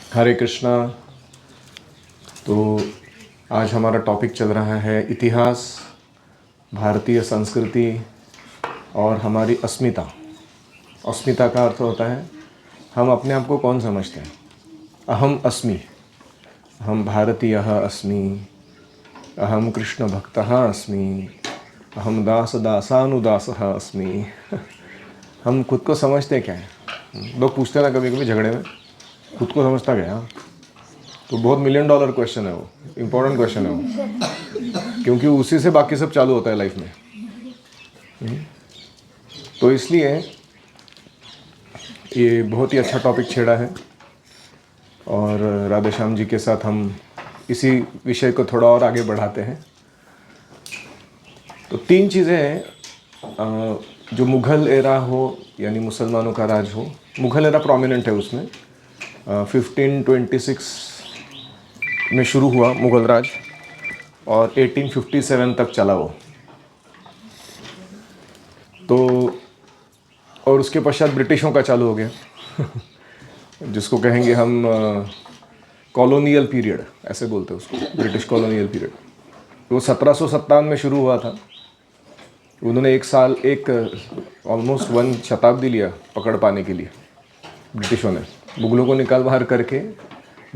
हरे कृष्णा। तो आज हमारा टॉपिक चल रहा है इतिहास, भारतीय संस्कृति और हमारी अस्मिता। अस्मिता का अर्थ होता है हम अपने आप को कौन समझते हैं। अहम अस्मि, अहम भारतीयः अस्मि, अहम कृष्ण भक्तः अस्मि, अहम दास दासानुदासः अस्मि। हम खुद को समझते क्या हैं? लोग पूछते हैं ना कभी कभी झगड़े में, खुद को समझता क्या है? तो बहुत $1,000,000 क्वेश्चन है वो, इम्पोर्टेंट क्वेश्चन है वो, क्योंकि उसी से बाकी सब चालू होता है लाइफ में। तो इसलिए ये बहुत ही अच्छा टॉपिक छेड़ा है और राधे श्याम जी के साथ हम इसी विषय को थोड़ा और आगे बढ़ाते हैं। तो 3 चीज़ें हैं जो मुग़ल एरा हो यानी मुसलमानों का राज हो। मुग़ल एरा प्रोमिनेंट है उसमें। 1526 में शुरू हुआ मुग़ल राज और 1857 तक चला वो। तो और उसके पश्चात ब्रिटिशों का चालू हो गया जिसको कहेंगे हम कॉलोनियल पीरियड, ऐसे बोलते हैं उसको, ब्रिटिश कॉलोनियल पीरियड। वो 1757 में शुरू हुआ था। उन्होंने एक ऑलमोस्ट 1 शताब्दी लिया पकड़ पाने के लिए। ब्रिटिशों ने मुगलों को निकाल बाहर करके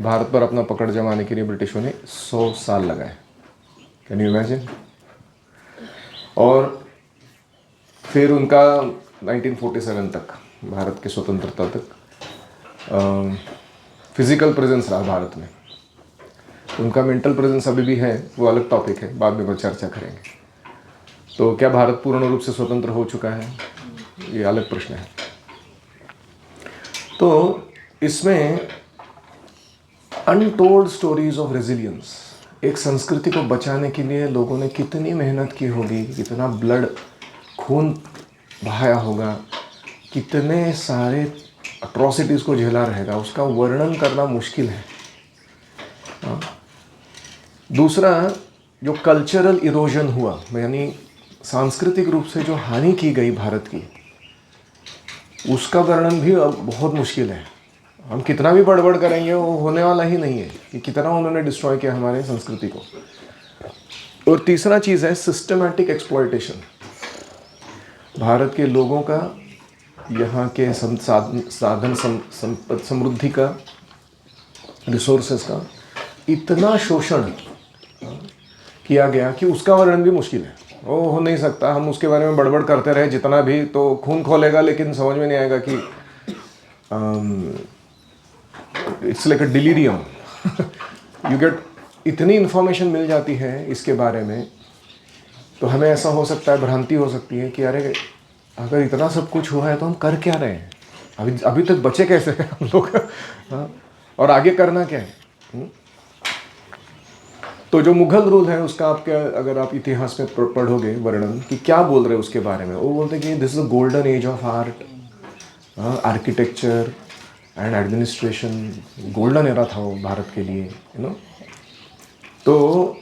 भारत पर अपना पकड़ जमाने के लिए ब्रिटिशों ने 100 साल लगाए। Can you imagine? और फिर उनका 1947 तक, भारत के स्वतंत्रता तक फिज़िकल प्रेजेंस रहा भारत में। उनका मेंटल प्रेजेंस अभी भी है, वो अलग टॉपिक है, बाद में वो चर्चा करेंगे। तो क्या भारत पूर्ण रूप से स्वतंत्र हो चुका है? ये अलग प्रश्न है। तो इसमें अनटोल्ड स्टोरीज ऑफ रेजिलियंस, एक संस्कृति को बचाने के लिए लोगों ने कितनी मेहनत की होगी, कितना ब्लड खून बहाया होगा, कितने सारे अट्रॉसिटीज़ को झेला रहेगा, उसका वर्णन करना मुश्किल है। दूसरा, जो कल्चरल इरोजन हुआ, यानी सांस्कृतिक रूप से जो हानि की गई भारत की, उसका वर्णन भी अब बहुत मुश्किल है। हम कितना भी बड़बड़ करेंगे वो होने वाला ही नहीं है कि कितना उन्होंने डिस्ट्रॉय किया हमारे संस्कृति को। और तीसरा चीज़ है सिस्टमैटिक एक्सप्लॉयटेशन। भारत के लोगों का, यहाँ के साधन समृद्धि का, रिसोर्सेस का इतना शोषण किया गया कि उसका वर्णन भी मुश्किल है। वो हो नहीं सकता। हम उसके बारे में बड़बड़ करते रहे जितना भी, तो खून खोलेगा लेकिन समझ में नहीं आएगा कि it's like a delirium. You get, इतनी इन्फॉर्मेशन मिल जाती है इसके बारे में, तो हमें ऐसा हो सकता है, भ्रांति हो सकती है कि अरे अगर इतना सब कुछ हुआ है तो हम कर क्या रहे हैं, अभी तक बचे कैसे हैं हम लोग और आगे करना क्या है। तो जो मुग़ल रूल है उसका आपके, अगर आप इतिहास में पढ़ोगे वर्णन कि क्या बोल रहे हैं उसके बारे में, वो बोलते हैं कि this is a golden age of art, architecture and administration. Golden era था वो भारत के लिए, यू नो। तो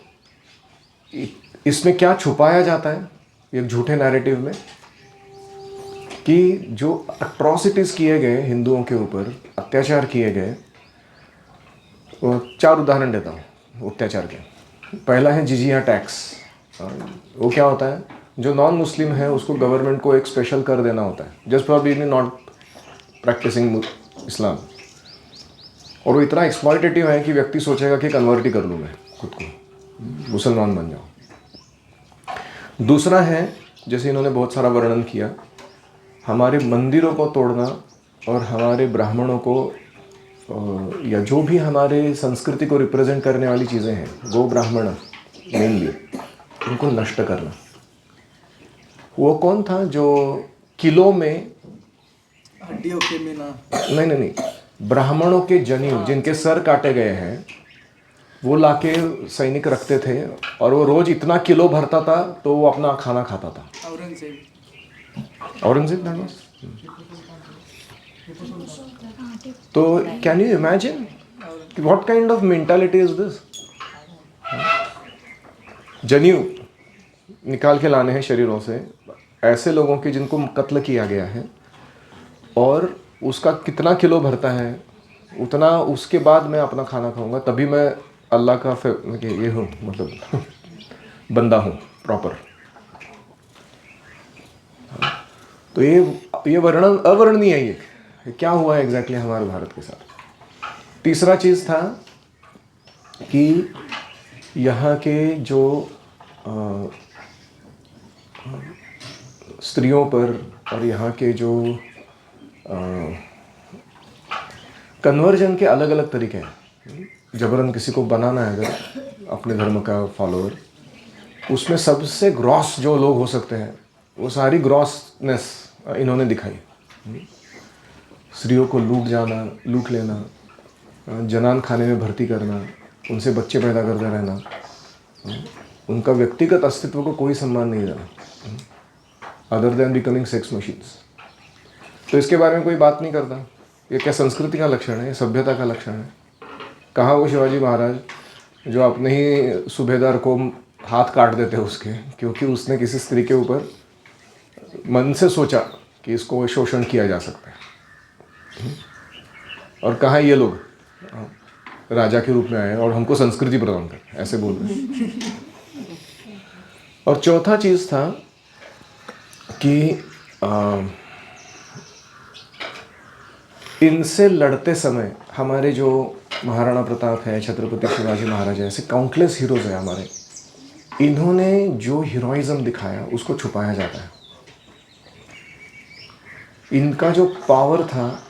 इसमें क्या छुपाया जाता है एक झूठे नैरेटिव में, कि जो अट्रॉसिटीज़ किए गए हिंदुओं के ऊपर, अत्याचार किए गए, वो 4 उदाहरण देता हूँ अत्याचार के। पहला है जिजिया टैक्स। वो क्या होता है, जो नॉन मुस्लिम है उसको गवर्नमेंट को एक स्पेशल कर देना होता है, just for being not practising Islam. और वो इतना एक्सप्लॉयटेटिव है कि व्यक्ति सोचेगा कि कन्वर्ट ही कर लूँ मैं खुद को, मुसलमान बन जाऊँ। दूसरा है, जैसे इन्होंने बहुत सारा वर्णन किया, हमारे मंदिरों को तोड़ना और हमारे ब्राह्मणों को या जो भी हमारे संस्कृति को रिप्रेजेंट करने वाली चीज़ें हैं, गो ब्राह्मण मेनली, उनको नष्ट करना। वो कौन था जो किलो में हड्डियों के में ना, नहीं, ब्राह्मणों के जनेऊ जिनके सर काटे गए हैं वो लाके सैनिक रखते थे, और वो रोज इतना किलो भरता था तो वो अपना खाना खाता था। Aurangzeb that was? तो can you imagine what kind of mentality is this? जनेऊ निकाल के लाने हैं शरीरों से ऐसे लोगों के जिनको कत्ल किया गया है, और उसका कितना किलो भरता है, उतना उसके बाद मैं अपना खाना खाऊंगा, तभी मैं अल्लाह का ये हूँ, मतलब बंदा हूँ प्रॉपर। तो ये वर्णन अवर्णनीय है। ये क्या हुआ है एग्जैक्टली हमारे भारत के साथ। तीसरा चीज़ था कि यहाँ के जो स्त्रियों पर और यहाँ के जो कन्वर्जन के अलग अलग तरीके हैं। जबरन किसी को बनाना है अगर अपने धर्म का फॉलोअर, उसमें सबसे ग्रॉस जो लोग हो सकते हैं वो सारी ग्रॉसनेस इन्होंने दिखाई। स्त्रियों को लूट लेना, जनान खाने में भर्ती करना, उनसे बच्चे पैदा करते रहना, उनका व्यक्तिगत अस्तित्व को कोई सम्मान नहीं देना, other than becoming sex machines. तो इसके बारे में कोई बात नहीं करता। ये क्या संस्कृति का लक्षण है? ये सभ्यता का लक्षण है? कहाँ वो शिवाजी महाराज जो अपने ही सूबेदार को हाथ काट देते उसके, क्योंकि उसने किसी स्त्री के ऊपर मन से सोचा कि इसको शोषण किया जा सकता है। और कहाँ ये लोग राजा के रूप में आए और हमको संस्कृति प्रदान कर, ऐसे बोल रहे। और चौथा चीज़ था कि इनसे लड़ते समय हमारे जो महाराणा प्रताप है, छत्रपति शिवाजी महाराज है, ऐसे काउंटलेस हीरोज़ हैं हमारे, इन्होंने जो हीरोइज्म दिखाया उसको छुपाया जाता है। इनका जो पावर था,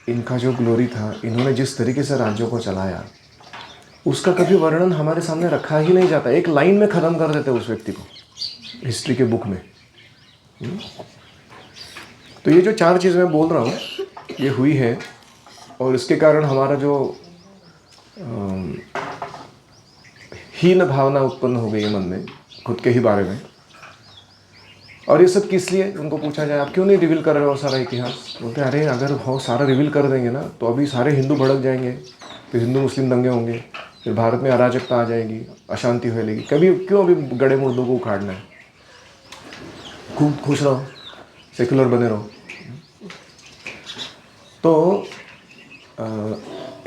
इनका जो ग्लोरी था, इन्होंने जिस तरीके से राज्यों को चलाया, उसका कभी वर्णन हमारे सामने रखा ही नहीं जाता। एक लाइन में ख़त्म कर देते उस व्यक्ति को हिस्ट्री के बुक में। तो ये जो 4 चीज़ मैं बोल रहा हूँ ये हुई है, और इसके कारण हमारा जो हीन भावना उत्पन्न हो गई है मन में खुद के ही बारे में। और ये सब किस लिए? उनको पूछा जाए आप क्यों नहीं रिवील कर रहे हो सारा इतिहास? बोलते अरे अगर हो सारा रिवील कर देंगे ना तो अभी सारे हिंदू भड़क जाएंगे, फिर हिंदू मुस्लिम दंगे होंगे, फिर भारत में अराजकता आ जाएगी, अशांति फैलेगी। कभी क्यों अभी गड़े मुर्दों को उखाड़ना है? खूब खुश रहो, सेकुलर बने रहो। तो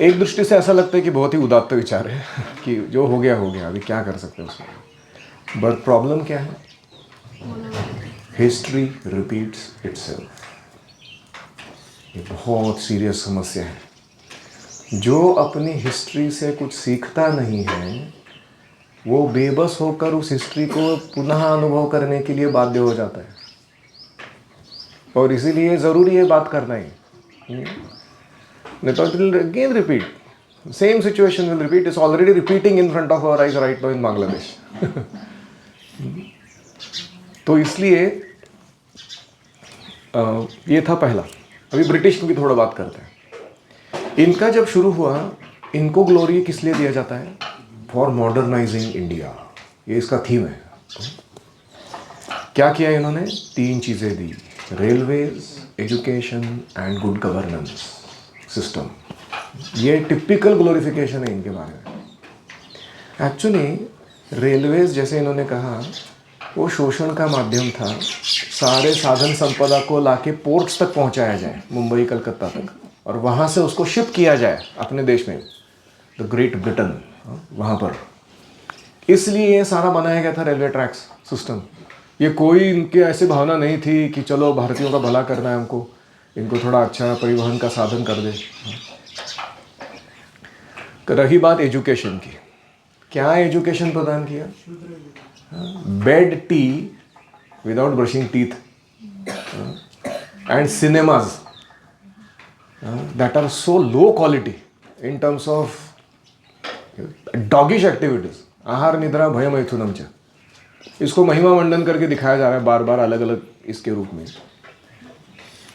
एक दृष्टि से ऐसा लगता है कि बहुत ही उदात्त विचार है कि जो हो गया, अभी क्या कर सकते हैं उसमें। बट प्रॉब्लम क्या है? History repeats itself. ये बहुत सीरियस समस्या है। जो अपनी हिस्ट्री से कुछ सीखता नहीं है वो बेबस होकर उस हिस्ट्री को पुनः अनुभव करने के लिए बाध्य हो जाता है। और इसीलिए ज़रूरी है बात करना ही, नहीं तो it will again repeat, same situation will repeat. It's already repeating in front of our eyes right now in Bangladesh. तो इसलिए ये था पहला। अभी ब्रिटिश की भी थोड़ा बात करते हैं। इनका जब शुरू हुआ, इनको ग्लोरी किस लिए दिया जाता है? For modernising India. ये इसका थीम है। क्या किया इन्होंने? 3 चीज़ें दी: railways, education and good governance system. ये टिपिकल ग्लोरिफिकेशन है इनके बारे में। एक्चुअली रेलवेज, जैसे इन्होंने कहा, वो शोषण का माध्यम था। सारे साधन संपदा को लाके पोर्ट्स तक पहुंचाया जाए, मुंबई कलकत्ता तक, और वहाँ से उसको शिप किया जाए अपने देश में, द ग्रेट ब्रिटेन, वहाँ पर। इसलिए ये सारा बनाया गया था रेलवे ट्रैक्स सिस्टम। ये कोई इनके ऐसी भावना नहीं थी कि चलो भारतीयों का भला करना है हमको, इनको थोड़ा अच्छा परिवहन का साधन कर दे। रही बात एजुकेशन की, क्या एजुकेशन प्रदान किया? Bed tea without brushing teeth and cinemas that are so low quality in terms of doggish activities. आहार निद्रा भय मैथुनम च, इसको महिमा मंडन करके दिखाया जा रहा है बार बार अलग अलग इसके रूप में।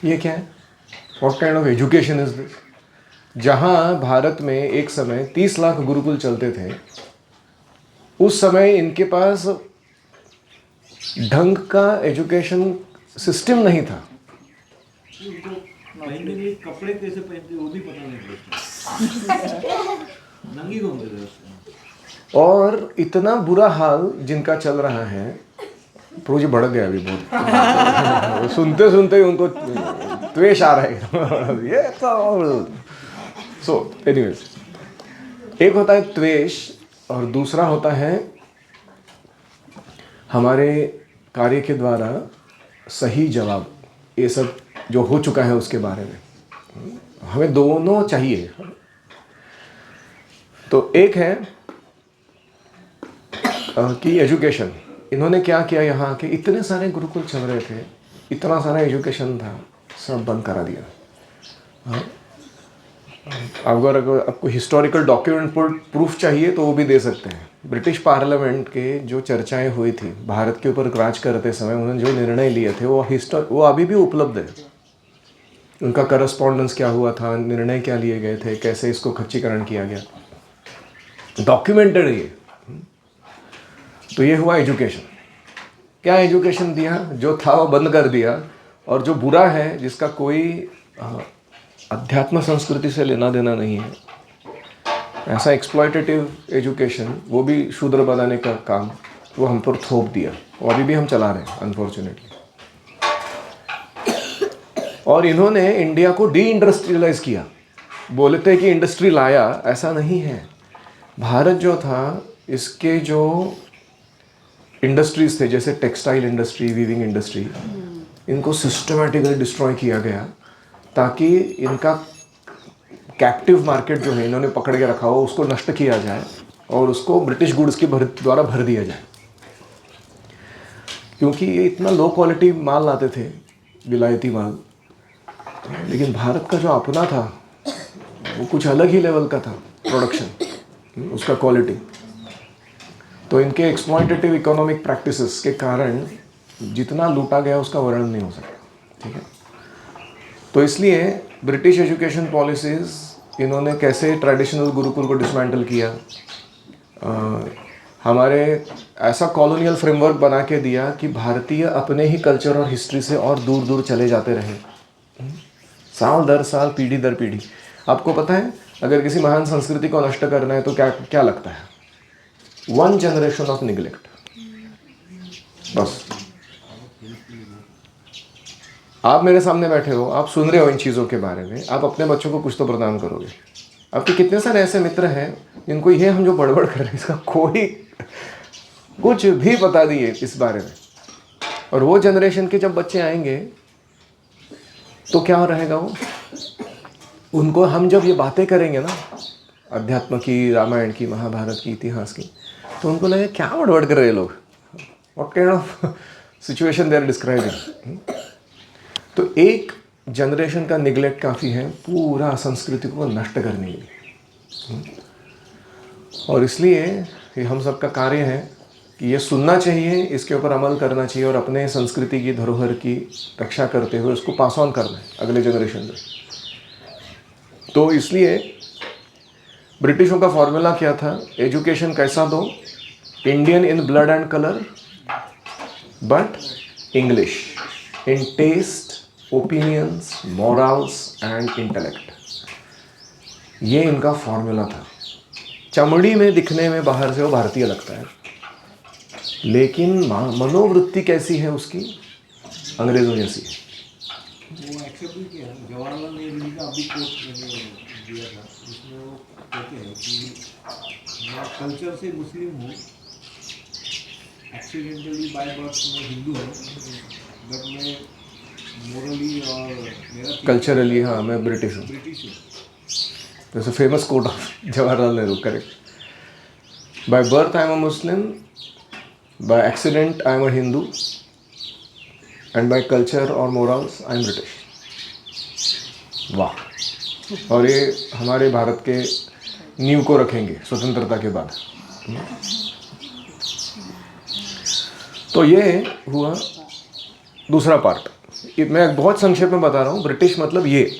ये क्या है? What kind of education is this? जहाँ भारत में एक समय 30 लाख गुरुकुल चलते थे, उस समय इनके पास ढंग का एजुकेशन सिस्टम नहीं था। पहनने के लिए कपड़े कैसे पहनते वो भी पता नहीं पड़ता। नंगी घूमते थे उसमें। और इतना बुरा हाल जिनका चल रहा है, प्रो जी भड़क गया अभी बहुत। सुनते सुनते ही उनको द्वेष आ रहा है। ये तो सो एनीवेज, एक होता है द्वेष और दूसरा होता है हमारे कार्य के द्वारा सही जवाब, ये सब जो हो चुका है उसके बारे में। हमें दोनों चाहिए। तो एक है कि एजुकेशन, इन्होंने क्या किया, यहाँ के इतने सारे गुरुकुल चल रहे थे, इतना सारा एजुकेशन था, सब बंद करा दिया। हाँ, अगर आपको हिस्टोरिकल डॉक्यूमेंट प्रूफ चाहिए तो वो भी दे सकते हैं। ब्रिटिश पार्लियामेंट के जो चर्चाएं हुई थी भारत के ऊपर राज करते समय, उन्होंने जो निर्णय लिए थे वो अभी भी उपलब्ध है। उनका करस्पॉन्डेंस क्या हुआ था, निर्णय क्या लिए गए थे, कैसे इसको खच्चीकरण किया गया, डॉक्यूमेंटेड ये। तो ये हुआ एजुकेशन। क्या एजुकेशन दिया, जो था वो बंद कर दिया, और जो बुरा है, जिसका कोई अध्यात्म संस्कृति से लेना देना नहीं है, ऐसा एक्सप्लॉयटेटिव एजुकेशन, वो भी शूद्र बनाने का काम, वो हम पर थोप दिया, और अभी भी हम चला रहे हैं अनफॉर्चुनेटली। और इन्होंने इंडिया को डी इंडस्ट्रियलाइज किया। बोलते कि इंडस्ट्री लाया, ऐसा नहीं है। भारत जो था, इसके जो इंडस्ट्रीज थे, जैसे टेक्सटाइल इंडस्ट्री, वीविंग इंडस्ट्री, इनको सिस्टमैटिकली डिस्ट्रॉय किया गया, ताकि इनका कैप्टिव मार्केट जो है, इन्होंने पकड़ के रखा हो, उसको नष्ट किया जाए और उसको ब्रिटिश गुड्स के द्वारा भर दिया जाए। क्योंकि ये इतना लो क्वालिटी माल लाते थे, विलायती माल, लेकिन भारत का जो अपना था वो कुछ अलग ही लेवल का था प्रोडक्शन, उसका क्वालिटी। तो इनके एक्सप्लॉयटेटिव इकोनॉमिक प्रैक्टिसेस के कारण जितना लूटा गया उसका वर्णन नहीं हो सकता। ठीक है, तो इसलिए ब्रिटिश एजुकेशन पॉलिसीज़, इन्होंने कैसे ट्रेडिशनल गुरुकुल को डिसमेंटल किया, हमारे ऐसा कॉलोनियल फ्रेमवर्क बना के दिया कि भारतीय अपने ही कल्चर और हिस्ट्री से और दूर दूर चले जाते रहे, साल दर साल, पीढ़ी दर पीढ़ी। आपको पता है, अगर किसी महान संस्कृति को नष्ट करना है तो क्या क्या लगता है? 1 जनरेशन ऑफ निग्लेक्ट, बस। आप मेरे सामने बैठे हो, आप सुन रहे हो इन चीज़ों के बारे में, आप अपने बच्चों को कुछ तो प्रदान करोगे। आपके कितने सारे ऐसे मित्र हैं जिनको ये हम जो बड़बड़ कर रहे हैं इसका कोई कुछ भी पता नहीं है इस बारे में। और वो जनरेशन के जब बच्चे आएंगे तो क्या रहेगा, वो उनको हम जब ये बातें करेंगे ना, अध्यात्म की, रामायण की, महाभारत की, इतिहास की, तो उनको लगेगा क्या बड़बड़ कर रहे हैं लोग, what kind of situation they are describing. तो एक जनरेशन का निगलेक्ट काफ़ी है पूरा संस्कृति को नष्ट करने के लिए। और इसलिए ये हम सबका कार्य है कि ये सुनना चाहिए, इसके ऊपर अमल करना चाहिए और अपने संस्कृति की धरोहर की रक्षा करते हुए उसको पास ऑन करना है अगले जनरेशन में। तो इसलिए ब्रिटिशों का फॉर्मूला क्या था, एजुकेशन कैसा दो, Indian in blood and colour but English in taste, opinions, morals and intellect. ये इनका फॉर्मूला था। चमड़ी में, दिखने में बाहर से वो भारतीय लगता है, लेकिन मनोवृत्ति कैसी है उसकी, अंग्रेजों जैसी है। वो एक्सेप्ट भी किया, जवाहरलाल नेहरू जी का अभी कोट मैंने दिया था, जिसमें वो कहते हैं कि मैं कल्चर से मुस्लिम हूँ, एक्सीडेंटली बाय बर्थ मैं हिंदू हूँ, बट मैं मोरली और मेरा कल्चरली, हाँ, मैं ब्रिटिश हूँ। जैसे famous quote of Jawaharlal Nehru, correct. By birth I am a Muslim, by accident I am a Hindu, and by culture और मोरल्स आई एम ब्रिटिश। वाह। और ये हमारे भारत के नींव को रखेंगे स्वतंत्रता के बाद। तो ये हुआ दूसरा पार्ट। मैं बहुत संक्षेप में बता रहा हूँ। ब्रिटिश मतलब ये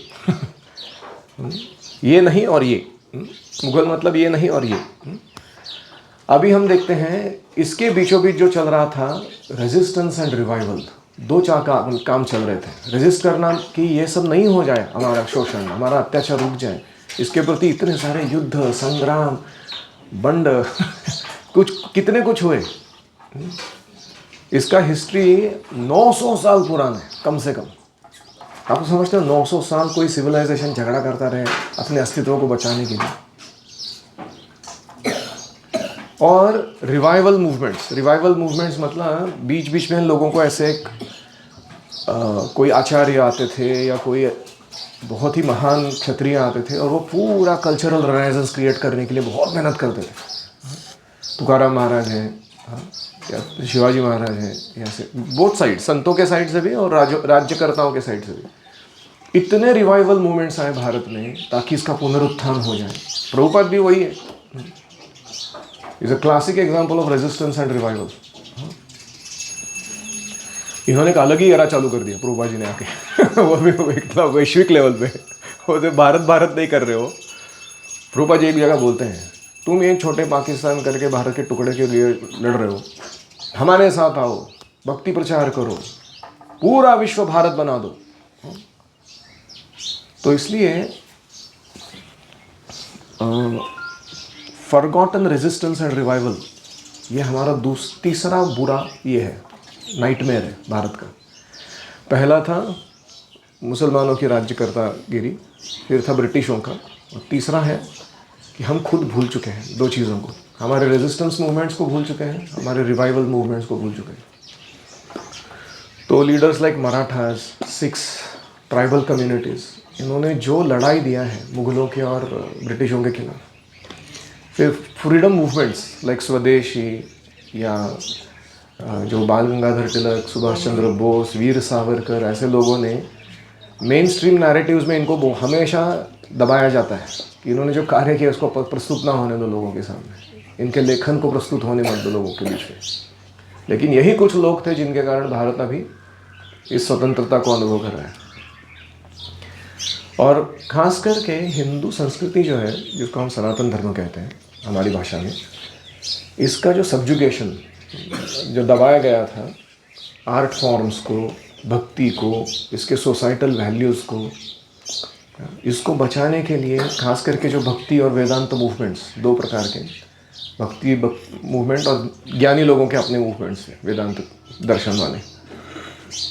नहीं और ये, मुगल मतलब ये नहीं और ये। अभी हम देखते हैं इसके बीचों बीच जो चल रहा था रेजिस्टेंस एंड रिवाइवल, दो चार काम चल रहे थे। रेजिस्ट करना कि ये सब नहीं हो जाए, हमारा शोषण, हमारा अत्याचार रुक जाए, इसके प्रति इतने सारे युद्ध, संग्राम, बंड कितने कुछ हुए। इसका हिस्ट्री 900 साल पुराना है कम से कम। आप समझते हो 900 साल कोई सिविलाइजेशन झगड़ा करता रहे अपने अस्तित्व को बचाने के लिए। और रिवाइवल मूवमेंट्स मतलब बीच बीच में लोगों को ऐसे कोई आचार्य आते थे या कोई बहुत ही महान क्षत्रिय आते थे और वो पूरा कल्चरल रिनाइजेंस क्रिएट करने के लिए बहुत मेहनत करते थे। तुकाराम महाराज हैं, या शिवाजी महाराज हैं, यहाँ से बोथ साइड, संतों के साइड से भी और राज्यकर्ताओं के साइड से भी इतने रिवाइवल मूवमेंट्स आए भारत में ताकि इसका पुनरुत्थान हो जाए। प्रभुपाद भी वही है, is a classic example of resistance and revival. इन्होंने एक अलग ही एरा चालू कर दिया प्रभुपाद जी ने आके वो भी एकदम वैश्विक लेवल पे, वो तो भारत नहीं कर रहे हो। प्रभुपाद जी एक जगह बोलते हैं, तुम एक छोटे पाकिस्तान करके भारत के टुकड़े के लिए लड़ रहे हो, हमारे साथ आओ, भक्ति प्रचार करो, पूरा विश्व भारत बना दो। तो इसलिए फॉरगॉटन रेजिस्टेंस एंड रिवाइवल, ये हमारा तीसरा बुरा ये है, नाइटमेयर है भारत का। पहला था मुसलमानों की राज्यकर्तागिरी, फिर था ब्रिटिशों का, और तीसरा है कि हम खुद भूल चुके हैं दो चीज़ों को, हमारे रेजिस्टेंस मूवमेंट्स को भूल चुके हैं, हमारे रिवाइवल मूवमेंट्स को भूल चुके हैं। तो leaders like Marathas, Sikhs, tribal communities, इन्होंने जो लड़ाई दिया है मुग़लों के और ब्रिटिशों के खिलाफ, फिर फ्रीडम मूवमेंट्स लाइक स्वदेशी या जो बाल गंगाधर तिलक, सुभाष चंद्र बोस, वीर सावरकर, ऐसे लोगों ने मेन स्ट्रीम नैरेटिव्स में इनको हमेशा दबाया जाता है कि इन्होंने जो कार्य किया उसको प्रस्तुत ना होने दो लोगों के सामने, इनके लेखन को प्रस्तुत होने मत दो लोगों के बीच में। लेकिन यही कुछ लोग थे जिनके कारण भारत अभी इस स्वतंत्रता को अनुभव कर रहा है। और ख़ास करके हिंदू संस्कृति जो है, जिसको हम सनातन धर्म कहते हैं हमारी भाषा में, इसका जो सब्जुगेशन, जो दबाया गया था आर्ट फॉर्म्स को, भक्ति को, इसके सोसाइटल वैल्यूज़ को, इसको बचाने के लिए खास करके जो भक्ति और वेदांत मूवमेंट्स, दो प्रकार के भक्ति मूवमेंट और ज्ञानी लोगों के अपने मूवमेंट्स हैं वेदांत दर्शन वाले,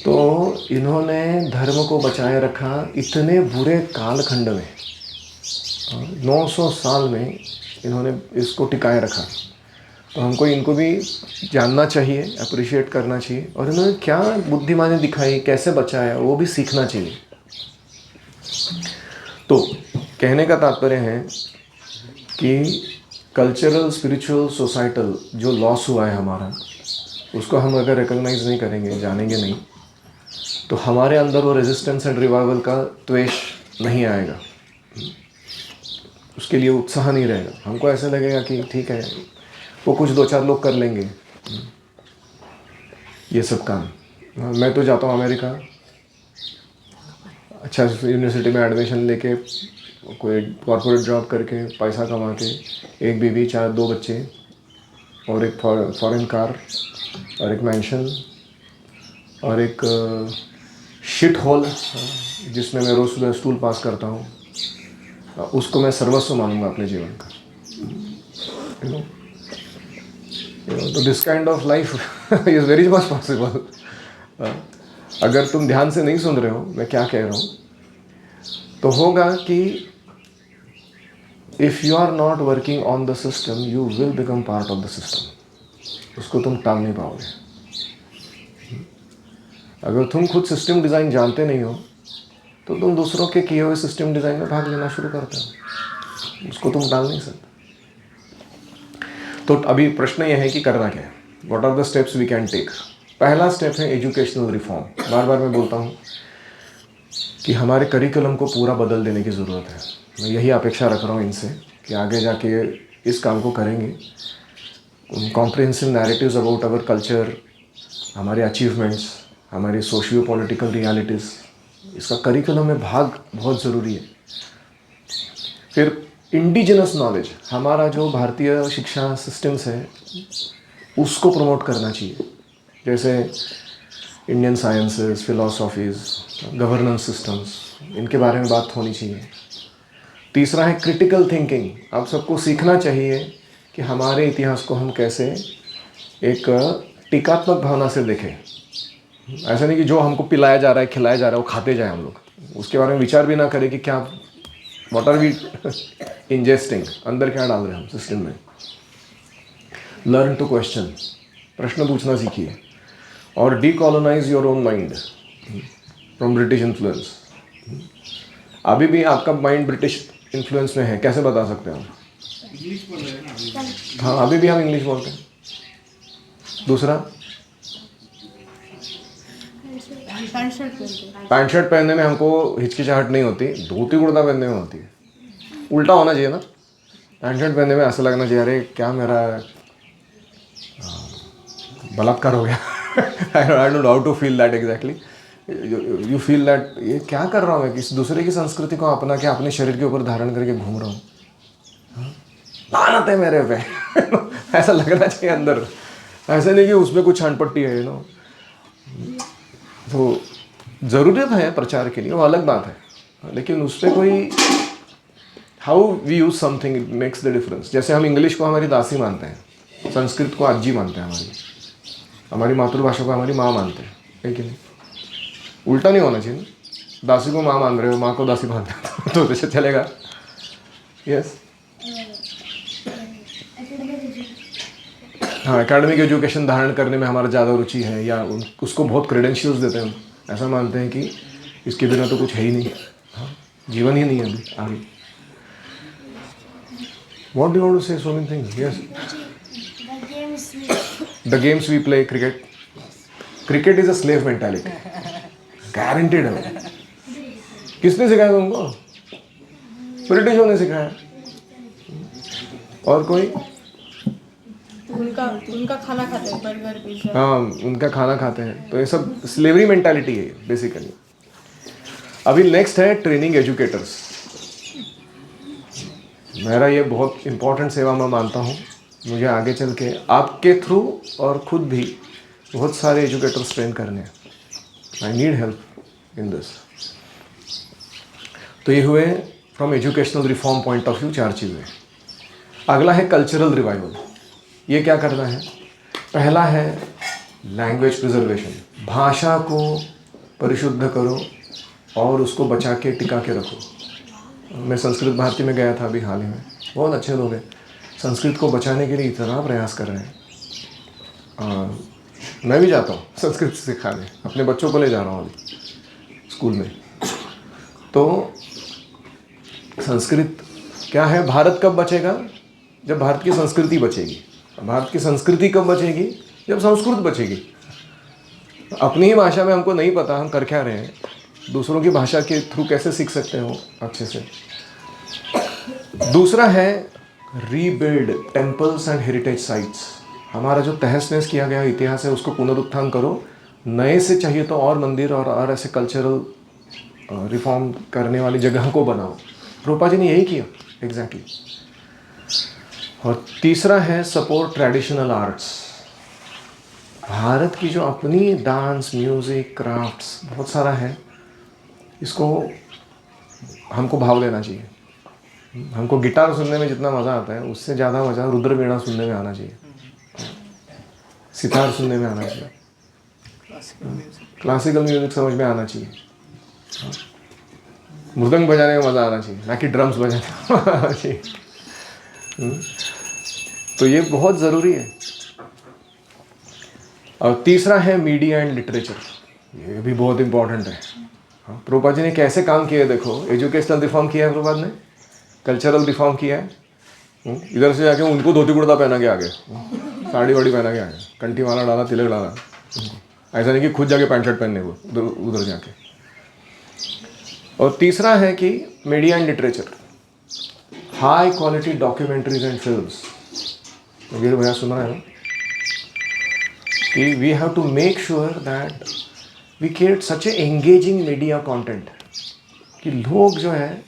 तो इन्होंने धर्म को बचाए रखा इतने बुरे कालखंड में। 900 साल में इन्होंने इसको टिकाए रखा। तो हमको इनको भी जानना चाहिए, अप्रिशिएट करना चाहिए, और इन्होंने क्या बुद्धिमानी दिखाई, कैसे बचाया, वो भी सीखना चाहिए। तो कहने का तात्पर्य है कि कल्चरल, स्पिरिचुअल, सोसाइटल जो लॉस हुआ है हमारा, उसको हम अगर रिकॉग्नाइज नहीं करेंगे, जानेंगे नहीं, तो हमारे अंदर वो रेजिस्टेंस एंड रिवाइवल का त्वेष नहीं आएगा, उसके लिए उत्साह नहीं रहेगा। हमको ऐसा लगेगा कि ठीक है, वो कुछ 2-4 लोग कर लेंगे ये सब काम। मैं तो जाता हूँ अमेरिका, अच्छा यूनिवर्सिटी में एडमिशन लेके, कोई कॉर्पोरेट जॉब करके, पैसा कमा के, एक बीवी, 2 बच्चे और एक फॉरेन कार और एक मैंशन और एक शिट होल जिसमें मैं रोज़ सुबह स्टूल पास करता हूँ, उसको मैं सर्वस्व मानूंगा अपने जीवन का। तो this kind of life is very much possible. अगर तुम ध्यान से नहीं सुन रहे हो मैं क्या कह रहा हूँ, तो होगा कि if you are not working on the system you will become part of the system. उसको तुम टाल नहीं पाओगे। अगर तुम खुद सिस्टम डिज़ाइन जानते नहीं हो तो तुम दूसरों के किए हुए सिस्टम डिज़ाइन में भाग लेना शुरू करते हो, उसको तुम टाल नहीं सकते। तो अभी प्रश्न यह है कि करना क्या है, what are the steps we can take. पहला स्टेप है एजुकेशनल रिफॉर्म। बार बार मैं बोलता हूँ कि हमारे करिकुलम को पूरा बदल देने की ज़रूरत है। मैं यही अपेक्षा रख रहा हूँ इनसे कि आगे जाके इस काम को करेंगे। Comprehensive narratives about our culture, हमारे अचीवमेंट्स, हमारी सोशियो पॉलिटिकल रियलिटीज़, इसका करिकुलम में भाग बहुत ज़रूरी है। फिर इंडिजिनस नॉलेज, हमारा जो भारतीय शिक्षा सिस्टम्स है उसको प्रमोट करना चाहिए, जैसे Indian sciences, philosophies, governance systems, इनके बारे में बात होनी चाहिए। तीसरा है क्रिटिकल थिंकिंग। आप सबको सीखना चाहिए कि हमारे इतिहास को हम कैसे एक टीकात्मक भावना से देखें। ऐसा नहीं कि जो हमको पिलाया जा रहा है, खिलाया जा रहा है, वो खाते जाए हम लोग। उसके बारे में विचार भी ना करें कि क्या व्हाट आर वी इंजेस्टिंग, अंदर क्या डाल रहे हैं हम सिस्टम में। लर्न टू क्वेश्चन, प्रश्न पूछना सीखिए। और decolonise your own mind from British influence. अभी भी आपका माइंड ब्रिटिश इन्फ्लुएंस में है, कैसे बता सकते हैं हम? इंग्लिश बोल रहे हैं ना अभी। हाँ, अभी भी हम इंग्लिश बोलते हैं। दूसरा, पैंट शर्ट पहनने में हमको हिचकिचाहट नहीं होती, धोती कुर्ता पहनने में होती है। उल्टा होना चाहिए ना, पैंट शर्ट पहनने में ऐसा लगना चाहिए अरे क्या मेरा बलात्कार हो गया। I don't know how to feel that exactly. You feel that ये क्या कर रहा हूँ मैं, किसी दूसरे की संस्कृति को अपना के अपने शरीर के ऊपर धारण करके घूम रहा हूँ, लानत है मेरे पे। ऐसा लगना चाहिए अंदर, ऐसा नहीं कि उसमें कुछ छानपट्टी है, तो ज़रूरत है प्रचार के लिए, वो अलग बात है, लेकिन उस पर कोई how we use something it makes the difference. जैसे हम इंग्लिश को हमारी दासी मानते हैं, संस्कृत को आजी मानते हैं, हमारी मातृभाषा को हमारी माँ मानते हैं, है कि नहीं? उल्टा नहीं होना चाहिए ना, दासी को माँ मान रहे हो, माँ को दासी मानते हैं तो जैसे चलेगा। यस, हाँ, एकेडमिक एजुकेशन धारण करने में हमारा ज़्यादा रुचि है, या उसको बहुत क्रेडेंशियल्स देते हैं हम, ऐसा मानते हैं कि इसके बिना तो कुछ है ही नहीं, हाँ, जीवन ही नहीं है अभी आगे। What do you want to say? So many things. Yes. The games we play, cricket. Cricket is a slave mentality. Guaranteed है। किसने सिखाया तुमको? ब्रिटिशों ने सिखाया। और कोई? उनका खाना खाते हैं, बर्गर पिज्जा। हाँ, उनका खाना खाते हैं, तो ये सब स्लेवरी मेंटालिटी है बेसिकली। अभी नेक्स्ट है ट्रेनिंग एजुकेटर्स। मेरा ये बहुत इम्पोर्टेंट सेवा मैं मानता हूँ, मुझे आगे चल के आपके थ्रू और खुद भी बहुत सारे एजुकेटर्स ट्रेन करने हैं। I need help in this. तो ये हुए from educational reform point of view 4 चीज़ें। अगला है कल्चरल रिवाइवल। ये क्या करना है? पहला है लैंग्वेज प्रिजर्वेशन, भाषा को परिशुद्ध करो और उसको बचा के टिका के रखो। मैं संस्कृत भारती में गया था अभी हाल ही में, बहुत अच्छे लोग हैं, संस्कृत को बचाने के लिए इतना प्रयास कर रहे हैं। मैं भी जाता हूँ संस्कृत सिखाने, अपने बच्चों को ले जा रहा हूँ अभी स्कूल में। तो संस्कृत क्या है? भारत कब बचेगा? जब भारत की संस्कृति बचेगी। भारत की संस्कृति कब बचेगी? जब संस्कृत बचेगी। अपनी ही भाषा में हमको नहीं पता हम कर क्या रहे हैं, दूसरों की भाषा के थ्रू कैसे सीख सकते हो अच्छे से। दूसरा है rebuild temples and heritage sites. हमारा जो तहस नहस किया गया इतिहास है उसको पुनरुत्थान करो, नए से चाहिए तो और मंदिर और ऐसे कल्चरल रिफॉर्म करने वाली जगह को बनाओ। रूपा जी ने यही किया एग्जैक्टली। और तीसरा है सपोर्ट ट्रेडिशनल आर्ट्स। भारत की जो अपनी डांस, म्यूज़िक, क्राफ्ट्स बहुत सारा है, इसको हमको भाव देना चाहिए। हमको गिटार सुनने में जितना मज़ा आता है उससे ज़्यादा मज़ा रुद्र वीणा सुनने में आना चाहिए, सितार सुनने में आना चाहिए, क्लासिकल म्यूजिक समझ में आना चाहिए, मृदंग बजाने में मज़ा आना चाहिए, ना कि ड्रम्स बजाने में आना चाहिए। तो ये बहुत ज़रूरी है। और तीसरा है मीडिया एंड लिटरेचर। ये भी बहुत इम्पोर्टेंट है। हाँ, प्रभुपाद जी ने कैसे काम किया है देखो। एजुकेशनल रिफॉर्म किया है प्रभुपाद ने, कल्चरल रिफॉर्म किया है, इधर से जाके उनको धोती कुर्ता पहना के आ गए, साड़ी वाड़ी पहना के आ गए, कंठी माला डाला, तिलक डाला। ऐसा नहीं कि खुद जाके पैंट शर्ट पहनने को उधर जाके। और तीसरा है कि media and literature, high quality documentaries and films. Veer भैया सुन रहे हैं कि we have to make sure that we create such a engaging media content कि लोग जो है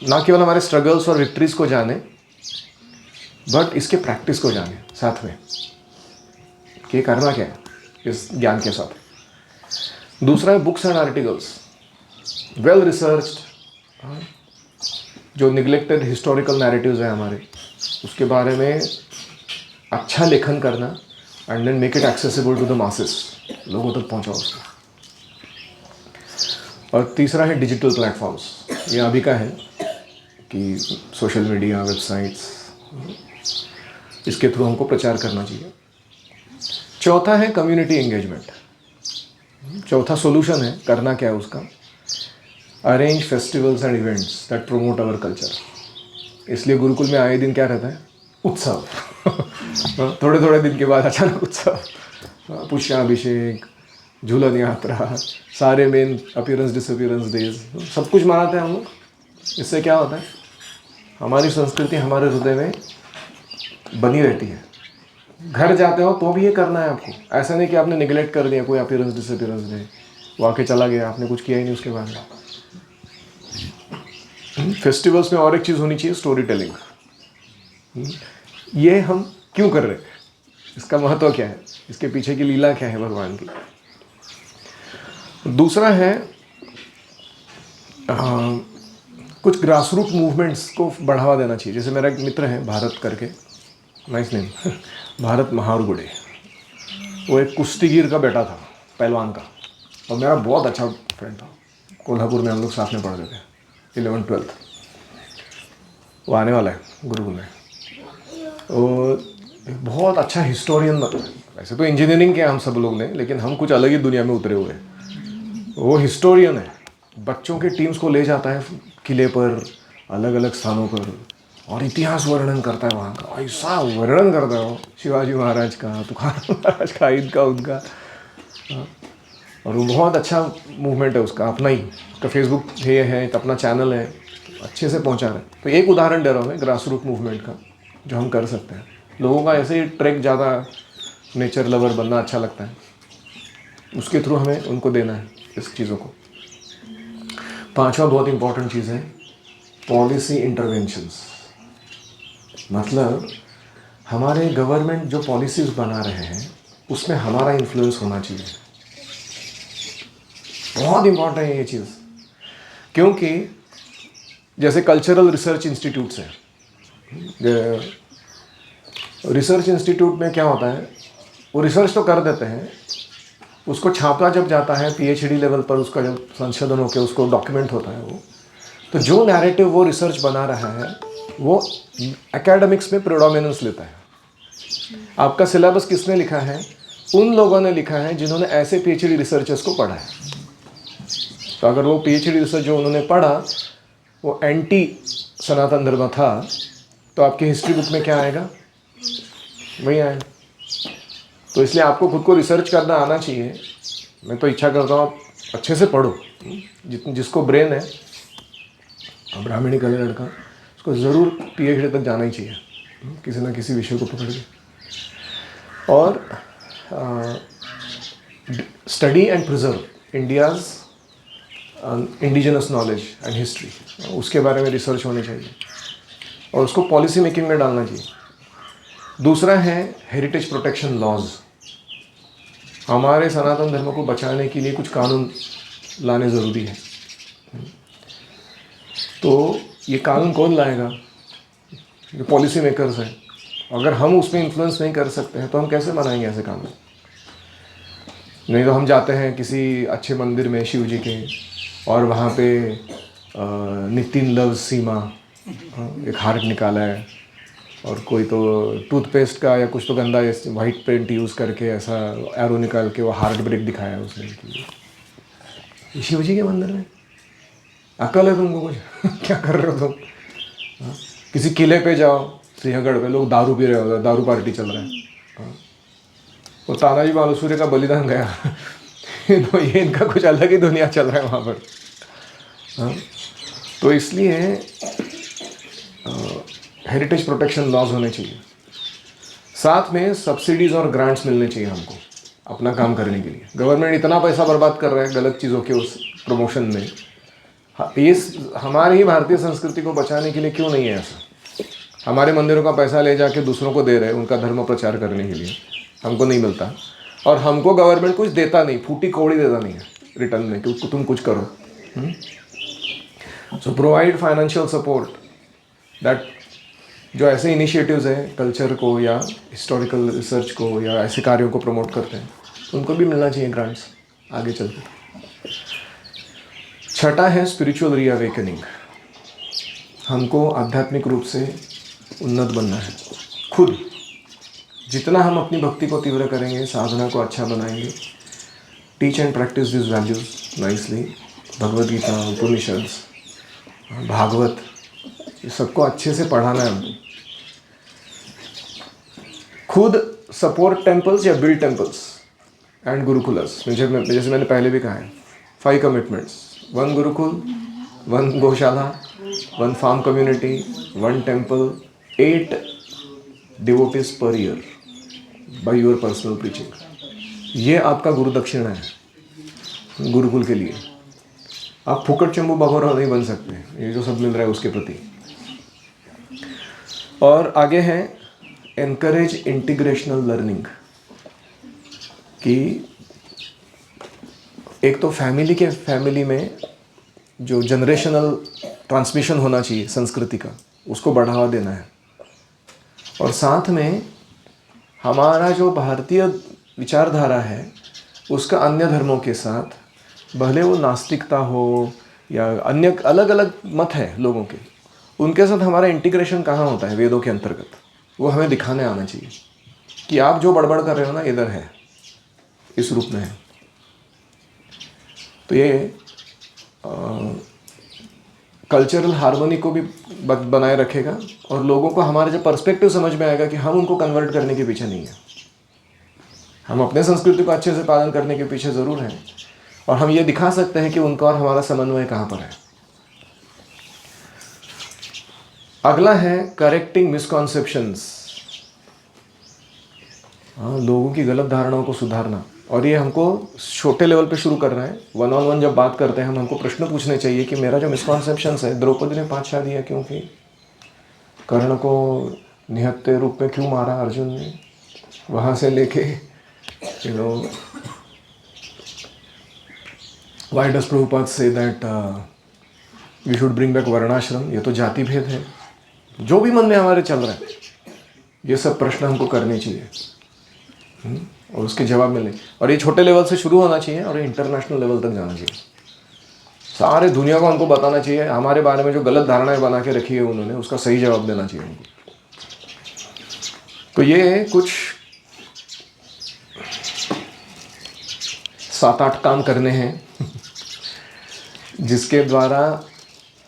ना केवल हमारे स्ट्रगल्स और विक्ट्रीज को जाने, बट इसके प्रैक्टिस को जाने साथ में कि करना क्या है इस ज्ञान के साथ। दूसरा है books and articles, well researched, जो निगलेक्टेड हिस्टोरिकल नैरेटिव्स हैं हमारे, उसके बारे में अच्छा लेखन करना and then make it accessible to the masses, लोगों तक पहुंचाओ उसको। और तीसरा है डिजिटल प्लेटफॉर्म्स। ये अभी का है कि सोशल मीडिया, वेबसाइट्स, इसके थ्रू हमको प्रचार करना चाहिए। चौथा है कम्युनिटी एंगेजमेंट। चौथा सॉल्यूशन है, करना क्या है उसका, arrange festivals and events that promote our culture. इसलिए गुरुकुल में आए दिन क्या रहता है, उत्सव। थोड़े थोड़े दिन के बाद अचानक उत्सव, पुष्याभिषेक, झूलन यात्रा, सारे मेन अपीयरेंस डिसअपीयरेंस डेज, सब कुछ मनाते हैं हम लोग। इससे क्या होता है, हमारी संस्कृति हमारे हृदय में बनी रहती है। घर जाते हो तो भी ये करना है आपको। ऐसा नहीं कि आपने निगलेक्ट कर दिया कोई अपीयरेंस डिसअपीयरेंस डे, वो आके चला गया, आपने कुछ किया ही नहीं उसके बाद में। फेस्टिवल्स में और एक चीज़ होनी चाहिए, स्टोरी टेलिंग। ये हम क्यों कर रहे हैं, इसका महत्व क्या है, इसके पीछे की लीला क्या है भगवान की। दूसरा है कुछ ग्रास रूट मूवमेंट्स को बढ़ावा देना चाहिए। जैसे मेरा एक मित्र है भारत करके, नाइस नेम, भारत महारगुड़े। वो एक कुश्तीगीर का बेटा था, पहलवान का, और मेरा बहुत अच्छा फ्रेंड था। कोल्हापुर में हम लोग साथ में पढ़ते थे 11th-12th। वो आने वाला है गुरुकुल में। वो बहुत अच्छा हिस्टोरियन, वैसे तो इंजीनियरिंग किया हम सब लोग ने, लेकिन हम कुछ अलग ही दुनिया में उतरे हुए हैं। वो हिस्टोरियन है, बच्चों के टीम्स को ले जाता है किले पर, अलग अलग स्थानों पर, और इतिहास वर्णन करता है वहाँ का। ऐसा वर्णन करता है वो शिवाजी महाराज का, तुकाराम महाराज का, इनका उनका। और वो बहुत अच्छा मूवमेंट है उसका, अपना ही उसका फेसबुक है, एक अपना चैनल है, अच्छे से पहुँचा रहे हैं। तो एक उदाहरण दे रहा हूँ मैं ग्रास रूट मूवमेंट का, जो हम कर सकते हैं। लोगों का ऐसे ही ट्रैक, ज़्यादा नेचर लवर बनना अच्छा लगता है, उसके थ्रू हमें उनको देना है इस चीज़ों को। पांचवा बहुत इंपॉर्टेंट चीज़ है, पॉलिसी इंटरवेंशंस। मतलब हमारे गवर्नमेंट जो पॉलिसीज़ बना रहे हैं उसमें हमारा इन्फ्लुएंस होना चाहिए। बहुत इंपॉर्टेंट है ये चीज़, क्योंकि जैसे कल्चरल रिसर्च इंस्टीट्यूट्स हैं, रिसर्च इंस्टीट्यूट में क्या होता है, वो रिसर्च तो कर देते हैं, उसको छापा जब जाता है PhD लेवल पर, उसका जब संशोधन होकर उसको डॉक्यूमेंट होता है वो, तो जो नैरेटिव वो रिसर्च बना रहा है वो एकेडमिक्स में प्रेडोमिनेंस लेता है। आपका सिलेबस किसने लिखा है, उन लोगों ने लिखा है जिन्होंने ऐसे PhD रिसर्चर्स को पढ़ा है। तो अगर वो PhD रिसर्च जो उन्होंने पढ़ा वो एंटी सनातन धर्म था, तो आपकी हिस्ट्री बुक में क्या आएगा, वही आएगा। तो इसलिए आपको खुद को रिसर्च करना आना चाहिए। मैं तो इच्छा करता हूँ आप अच्छे से पढ़ो, जिसको ब्रेन है, ब्राह्मणी का लड़का, उसको ज़रूर PhD तक जाना ही चाहिए, किसी ना किसी विषय को पकड़ के। और study and preserve India's indigenous knowledge and history, उसके बारे में रिसर्च होनी चाहिए और उसको पॉलिसी मेकिंग में डालना चाहिए। दूसरा है हेरिटेज प्रोटेक्शन लॉज। हमारे सनातन धर्म को बचाने के लिए कुछ कानून लाने ज़रूरी है। तो ये कानून कौन लाएगा, जो पॉलिसी मेकर्स हैं। अगर हम उसमें इन्फ्लुएंस नहीं कर सकते हैं तो हम कैसे बनाएंगे ऐसे कानून। नहीं तो हम जाते हैं किसी अच्छे मंदिर में शिव जी के, और वहाँ पे नितिन लव सीमा एक हार्ट निकाला है, और कोई तो टूथपेस्ट का या कुछ तो गंदा वाइट पेंट यूज़ करके ऐसा एरो निकाल के वो हार्ट ब्रेक दिखाया उसने। ये शिव जी के मंदिर में अकल है तुमको कुछ? क्या कर रहे हो तुम? किसी किले पे जाओ, सिंहगढ़ पे लोग दारू पी रहे होते, दारू पार्टी चल रहा है। वो तानाजी मालूसुरे का बलिदान गया तो ये इनका कुछ अलग ही दुनिया चल रहा है वहाँ पर। तो इसलिए हेरिटेज प्रोटेक्शन लॉज होने चाहिए। साथ में सब्सिडीज़ और ग्रांट्स मिलने चाहिए हमको अपना काम करने के लिए। गवर्नमेंट इतना पैसा बर्बाद कर रहा है गलत चीज़ों के उस प्रमोशन में, ये हमारी ही भारतीय संस्कृति को बचाने के लिए क्यों नहीं है ऐसा? हमारे मंदिरों का पैसा ले जाके दूसरों को दे रहे हैं उनका धर्म प्रचार करने के लिए, हमको नहीं मिलता। और हमको गवर्नमेंट कुछ देता नहीं, फूटी कौड़ी देता नहीं है रिटर्न में कि तुम कुछ करो। सो प्रोवाइड फाइनेंशियल सपोर्ट दैट, जो ऐसे इनिशिएटिव्स हैं कल्चर को या हिस्टोरिकल रिसर्च को या ऐसे कार्यों को प्रमोट करते हैं, उनको भी मिलना चाहिए ग्रांट्स आगे चल के। छठा है स्पिरिचुअल रीअवेकनिंग। हमको आध्यात्मिक रूप से उन्नत बनना है खुद। जितना हम अपनी भक्ति को तीव्र करेंगे, साधना को अच्छा बनाएंगे, teach and practise this values nicely, Bhagavad Gita, Upanishad, Bhagavat, ये सबको अच्छे से पढ़ाना है हमको। खुद सपोर्ट टेम्पल्स या बिल्ड टेम्पल्स एंड गुरुकुलस। जैसे मैंने पहले भी कहा है, 5 commitments, 1 Gurukul, 1 gaushala, 1 farm community, 1 temple, 8 devotees per year by your personal preaching. ये आपका गुरु दक्षिणा है गुरुकुल के लिए। आप फुकट चंबू बाबूराव नहीं बन सकते, ये जो सब मिल रहा है उसके प्रति। और आगे है एनकरेज इंटीग्रेशनल लर्निंग, कि एक तो फैमिली में जो जनरेशनल ट्रांसमिशन होना चाहिए संस्कृति का, उसको बढ़ावा देना है। और साथ में हमारा जो भारतीय विचारधारा है उसका अन्य धर्मों के साथ, भले वो नास्तिकता हो या अन्य अलग अलग मत है लोगों के, उनके साथ हमारा इंटीग्रेशन कहाँ होता है वेदों के अंतर्गत, वो हमें दिखाने आना चाहिए कि आप जो बड़बड़ कर रहे हो ना इधर है, इस रूप में है। तो ये कल्चरल हार्मनी को भी बनाए रखेगा और लोगों को हमारा जो पर्सपेक्टिव समझ में आएगा कि हम उनको कन्वर्ट करने के पीछे नहीं है, हम अपने संस्कृति को अच्छे से पालन करने के पीछे ज़रूर हैं, और हम ये दिखा सकते हैं कि उनका और हमारा समन्वय कहाँ पर है। अगला है करेक्टिंग मिसकॉन्सेप्शंस, लोगों की गलत धारणाओं को सुधारना। और ये हमको छोटे लेवल पे शुरू करना है। 1-on-1 जब बात करते हैं हमको प्रश्न पूछने चाहिए कि मेरा जो मिसकॉन्सेप्शंस है, द्रौपदी ने 5 शादियाँ क्यों की, कर्ण को निहत्थे रूप में क्यों मारा अर्जुन ने, वहाँ से लेके why does Prabhupada say that we should bring back varnashrama, ये तो जाति भेद है। जो भी मन में हमारे चल रहा है, ये सब प्रश्न हमको करने चाहिए और उसके जवाब मिलने। और ये छोटे लेवल से शुरू होना चाहिए और ये इंटरनेशनल लेवल तक जाना चाहिए। सारे दुनिया को हमको बताना चाहिए हमारे बारे में जो गलत धारणाएं बना के रखी है उन्होंने, उसका सही जवाब देना चाहिए उनको। तो ये कुछ 7-8 काम करने हैं जिसके द्वारा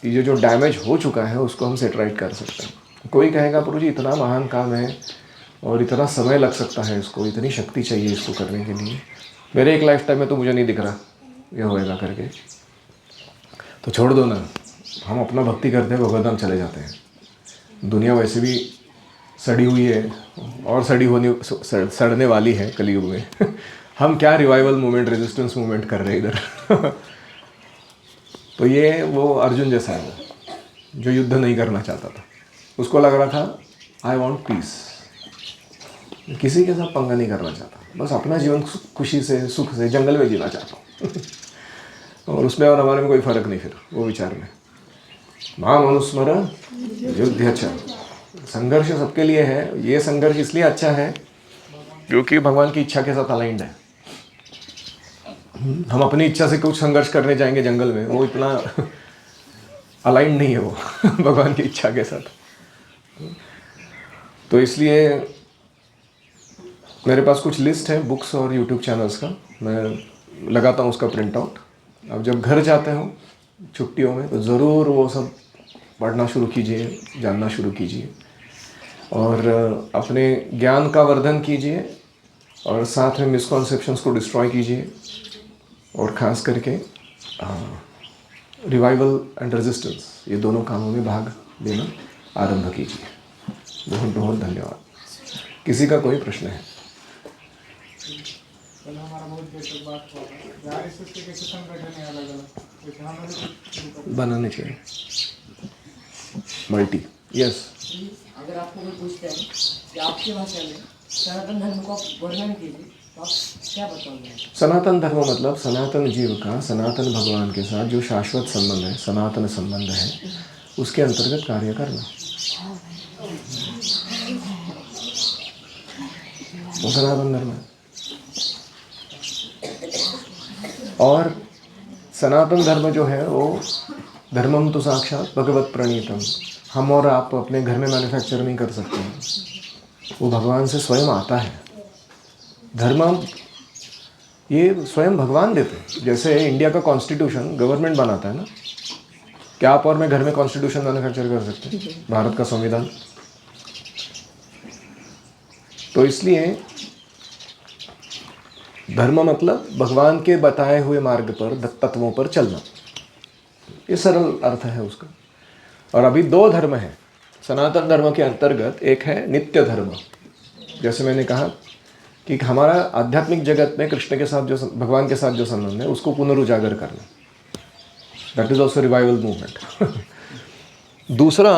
ये जो डैमेज हो चुका है उसको हम सेट राइट कर सकते हैं। कोई कहेगा प्रभु जी इतना महान काम है और इतना समय लग सकता है, इसको इतनी शक्ति चाहिए इसको करने के लिए, मेरे एक लाइफ टाइम में तो मुझे नहीं दिख रहा ये होएगा करके। तो छोड़ दो ना, हम अपना भक्ति करते हैं, भगवत धाम चले जाते हैं। दुनिया वैसे भी सड़ी हुई है और सड़ने वाली है कलयुग में हम क्या रिवाइवल मूवमेंट, रेजिस्टेंस मूवमेंट कर रहे हैं इधर तो ये वो अर्जुन जैसा है जो युद्ध नहीं करना चाहता था। उसको लग रहा था आई वॉन्ट पीस, किसी के साथ पंगा नहीं करना चाहता, बस अपना जीवन खुशी से सुख से जंगल में जीना चाहता हूँ और उसमें और हमारे में कोई फ़र्क नहीं। फिर वो विचार में माम अनुस्मर युद्ध, संघर्ष सबके लिए है। ये संघर्ष इसलिए अच्छा है क्योंकि भगवान की इच्छा के साथ अलाइंड है। हम अपनी इच्छा से कुछ संघर्ष करने जाएंगे जंगल में, वो इतना अलाइंड नहीं है वो भगवान की इच्छा के साथ। तो इसलिए मेरे पास कुछ लिस्ट है बुक्स और यूट्यूब चैनल्स का, मैं लगाता हूँ उसका प्रिंट आउट। अब जब घर जाते हो छुट्टियों में तो ज़रूर वो सब पढ़ना शुरू कीजिए, जानना शुरू कीजिए और अपने ज्ञान का वर्धन कीजिए और साथ में मिसकॉन्सेप्शंस को डिस्ट्रॉय कीजिए और ख़ास करके रिवाइवल एंड रेजिस्टेंस, ये दोनों कामों में भाग लेना आरंभ कीजिए। बहुत बहुत धन्यवाद। किसी का कोई प्रश्न है? बनाने चाहिए मल्टी। यस, अगर आपको कोई पूछता है कि आपकी भाषा में सनातन धर्म को वर्णन कीजिए तो आप क्या बताओगे? सनातन धर्म मतलब सनातन जीव का सनातन भगवान के साथ जो शाश्वत संबंध है, सनातन संबंध है, उसके अंतर्गत कार्य करना, वो सनातन धर्म है। और सनातन धर्म जो है वो धर्मम तो साक्षात भगवत प्रणीतम, हम और आप अपने घर में मैन्युफैक्चर नहीं कर सकते हैं, वो भगवान से स्वयं आता है। धर्म ये स्वयं भगवान देते हैं। जैसे इंडिया का कॉन्स्टिट्यूशन गवर्नमेंट बनाता है ना, क्या आप और मैं घर में कॉन्स्टिट्यूशन मैन्युफैक्चर कर सकते हैं, भारत का संविधान? तो इसलिए धर्म मतलब भगवान के बताए हुए मार्ग पर, तत्वों पर चलना, ये सरल अर्थ है उसका। और अभी दो धर्म हैं सनातन धर्म के अंतर्गत। एक है नित्य धर्म, जैसे मैंने कहा कि हमारा आध्यात्मिक जगत में कृष्ण के साथ जो, भगवान के साथ जो संबंध है उसको पुनरुजागर करना, that is also revival movement. दूसरा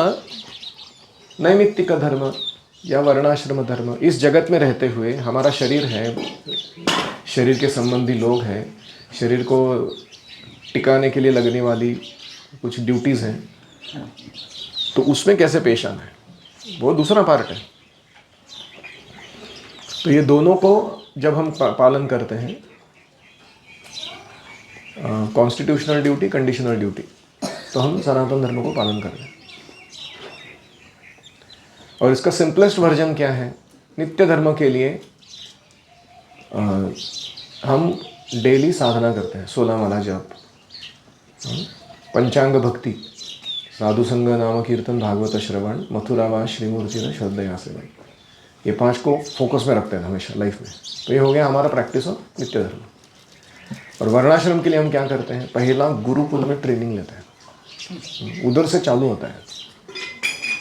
नैमित्तिक धर्म या वर्णाश्रम धर्म। इस जगत में रहते हुए हमारा शरीर है, शरीर के संबंधी लोग हैं, शरीर को टिकाने के लिए लगने वाली कुछ ड्यूटीज़ हैं, तो उसमें कैसे पेश आना है, वो दूसरा पार्ट है। तो ये दोनों को जब हम पालन करते हैं, कॉन्स्टिट्यूशनल ड्यूटी, कंडीशनल ड्यूटी, तो हम सनातन धर्म को पालन कर रहे हैं। और इसका सिंपलेस्ट वर्जन क्या है? नित्य धर्म के लिए हम डेली साधना करते हैं, 16 माला जप, पंचांग भक्ति, साधु संग, नाम कीर्तन, भागवत श्रवण, मथुरावास, श्रीमूर्ति श्रद्धया सेवन, ये 5 को फोकस में रखते हैं हमेशा लाइफ में। तो ये हो गया हमारा प्रैक्टिस ऑफ नित्य धर्म। और वर्णाश्रम के लिए हम क्या करते हैं? पहला गुरुकुल में ट्रेनिंग लेते हैं, उधर से चालू होता है।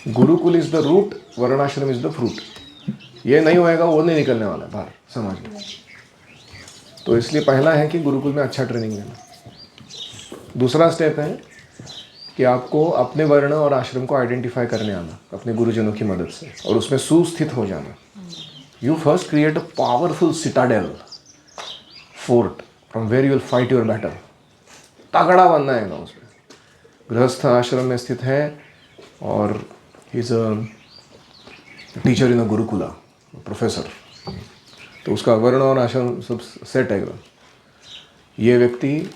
गुरुकुल इज द रूट, वर्णाश्रम इज द फ्रूट। ये नहीं होएगा वो नहीं निकलने वाला है बाहर समाज में। तो इसलिए पहला है कि गुरुकुल में अच्छा ट्रेनिंग लेना। दूसरा स्टेप है कि आपको अपने वर्ण और आश्रम को आइडेंटिफाई करने आना अपने गुरुजनों की मदद से, और उसमें सुस्थित हो जाना। You first create a powerful citadel, fort, from where you will fight your battle. तगड़ा बनना है ना उसमें। गृहस्थ आश्रम में स्थित है और he is a teacher in a gurukula, professor, तो उसका वर्ण और आश्रम सब सेट है एकदम। ये व्यक्ति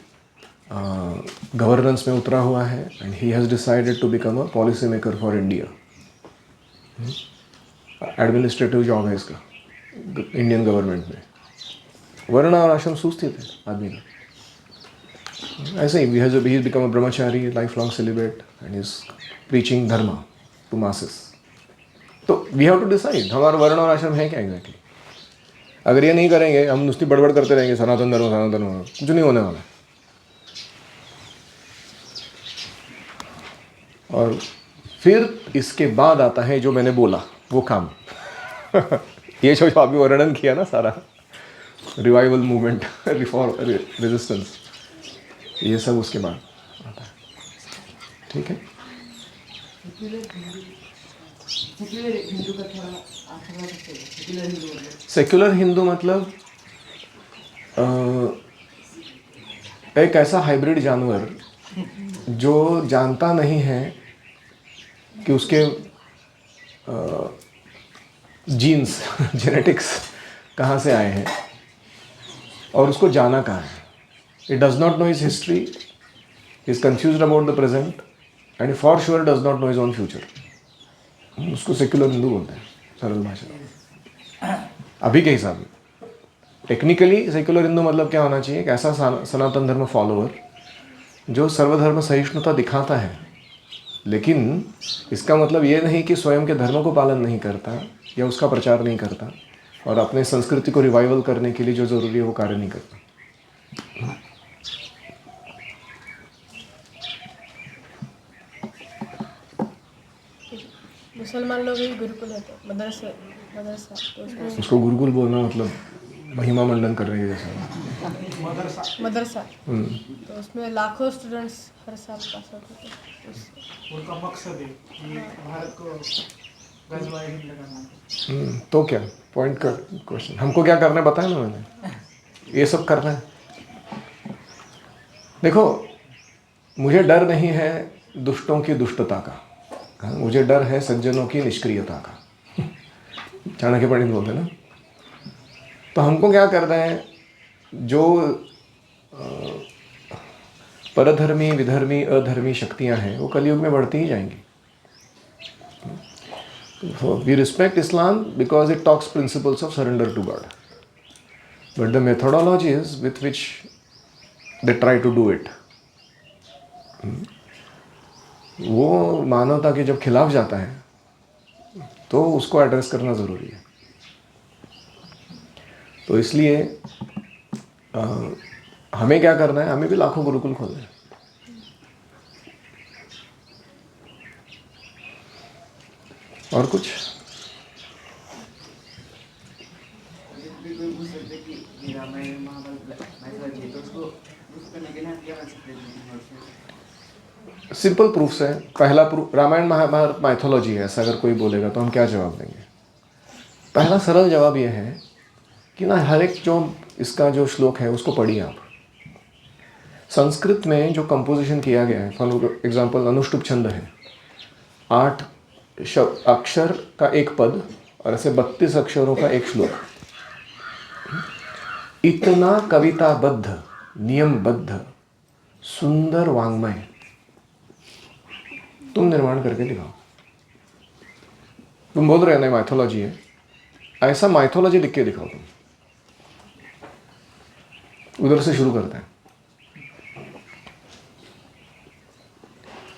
गवर्नेंस में उतरा हुआ है and he has decided to become a policy maker for India. Administrative job है इसका इंडियन गवर्नमेंट में। वर्ण और आश्रम सुस्थित है आदमी का। ऐसे ही he become a Brahmachari, life long celebrate and is preaching धर्म टू मासेस। तो वी हैव टू डिसाइड हमारा वर्ण और आश्रम है क्या एग्जैक्टली। अगर ये नहीं करेंगे, हम नुस्ती बड़बड़ करते रहेंगे सनातन धर्म, कुछ नहीं होने वाला। और फिर इसके बाद आता है जो मैंने बोला वो काम। ये जो अभी वर्णन किया ना सारा, रिवाइवल मूवमेंट, रिफॉर्म, रेजिस्टेंस, ये सब उसके बाद आता है। ठीक है। सेक्युलर हिंदू का थोड़ा आप समझ सकते हो? सेक्युलर हिंदू मतलब सेक्युलर हिंदू मतलब एक ऐसा हाइब्रिड जानवर जो जानता नहीं है कि उसके जीन्स, जेनेटिक्स कहाँ से आए हैं और उसको जाना कहाँ है। It does not know his history, is confused about the present and for sure does not know his own future. उसको सेक्युलर हिंदू बोलते हैं सरल भाषा में, अभी के हिसाब में। टेक्निकली सेक्युलर हिंदू मतलब क्या होना चाहिए? एक ऐसा सनातन धर्म फॉलोअर जो सर्वधर्म सहिष्णुता दिखाता है, लेकिन इसका मतलब ये नहीं कि स्वयं के धर्म को पालन नहीं करता या उसका प्रचार नहीं करता और अपने संस्कृति को रिवाइवल करने के लिए जो ज़रूरी है वो कार्य नहीं करता। मुसलमान लोग भी गुरुकुल होते हैं, मदरसा, तो उसमें उसको गुरुकुल बोलना मतलब महिमा मंडन कर रही है जैसा। मदरसा, तो उसमें लाखों स्टूडेंट्स हर साल पास आउट होते हैं। उनका मकसद है कि भारत को गजवाए हिंद लगाना। तो क्या पॉइंट का क्वेश्चन, हमको क्या करना है बताया ना मैंने, ये सब करना है। देखो, मुझे डर नहीं है दुष्टों की दुष्टता का, मुझे डर है सज्जनों की निष्क्रियता का। चाणक्य पंडित बोलते ना। तो हमको क्या करना है? जो परधर्मी, विधर्मी, अधर्मी शक्तियां हैं वो कलयुग में बढ़ती ही जाएंगी. So we respect Islam because it talks principles of surrender to God. But the methodologies with which they try to do it, वो मानवता के जब खिलाफ जाता है तो उसको एड्रेस करना ज़रूरी है. तो इसलिए हमें क्या करना है, हमें भी लाखों गुरुकुल खोलने हैं. और कुछ कोई पूछ सकते कि रामायण महाभारत मैथोलॉजी है तो उसको प्रूफ करने के लिए आप क्या कर सकते हैं? सिंपल प्रूफ्स है. पहला प्रूफ रामायण महाभारत माइथोलॉजी है ऐसा अगर कोई बोलेगा तो हम क्या जवाब देंगे? पहला सरल जवाब यह है कि ना हर एक जो इसका जो श्लोक है उसको पढ़िए आप. संस्कृत में जो कंपोजिशन किया गया है, फॉर एग्जाम्पल अनुष्टुप छंद है, 8 अक्षर का एक पद और ऐसे 32 अक्षरों का एक श्लोक. इतना कविताबद्ध, नियमबद्ध, सुंदर वांग्मय तुम निर्माण करके दिखाओ. तुम बोल रहे हो ना माइथोलॉजी है, ऐसा माइथोलॉजी लिख के दिखाओ. तुम उधर से शुरू करते हैं.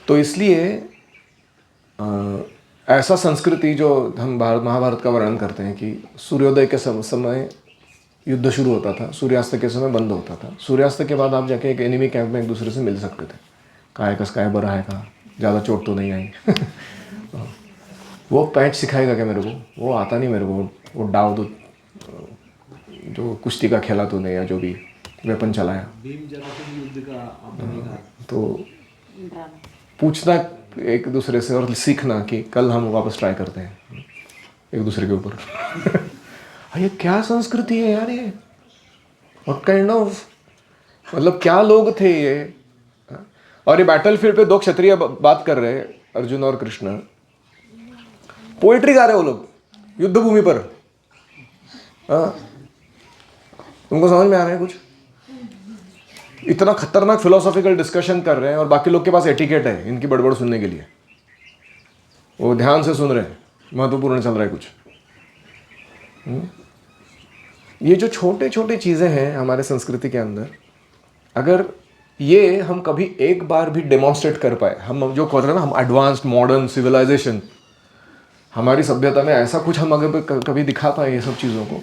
तो इसलिए ऐसा संस्कृति जो हम महाभारत का वर्णन करते हैं कि सूर्योदय के समय युद्ध शुरू होता था, सूर्यास्त के समय बंद होता था. सूर्यास्त के बाद आप जाके एक एनिमी कैंप में एक दूसरे से मिल सकते थे. काय कस काय बरा है का, ज़्यादा चोट तो नहीं आई. वो पैंच सिखाएगा क्या मेरे को? वो आता नहीं मेरे को. वो डाव तो जो कुश्ती का खेला तूने या जो भी वेपन चलाया. भीम जरासंध युद्ध का आपने देखा? तो पूछना एक दूसरे से और सीखना कि कल हम वापस ट्राई करते हैं एक दूसरे के ऊपर. ये क्या संस्कृति है यार ये? व्हाट काइंड ऑफ, मतलब क्या लोग थे ये? और ये बैटलफील्ड पे 2 क्षत्रिय बात कर रहे हैं, अर्जुन और कृष्ण. पोएट्री गा रहे वो लोग युद्ध भूमि पर. तुमको समझ में आ रहा है कुछ? इतना खतरनाक फिलोसॉफिकल डिस्कशन कर रहे हैं और बाकी लोग के पास एटिकेट है इनकी बड़बड़ सुनने के लिए. वो ध्यान से सुन रहे हैं, महत्वपूर्ण चल रहा है कुछ. ये जो छोटे छोटे चीज़ें हैं हमारे संस्कृति के अंदर, अगर ये हम कभी एक बार भी डेमोन्स्ट्रेट कर पाए, हम जो कह रहे हैं ना, हम एडवांस्ड मॉडर्न सिविलाइजेशन, हमारी सभ्यता में ऐसा कुछ हम अगर कभी दिखा पाए ये सब चीज़ों को,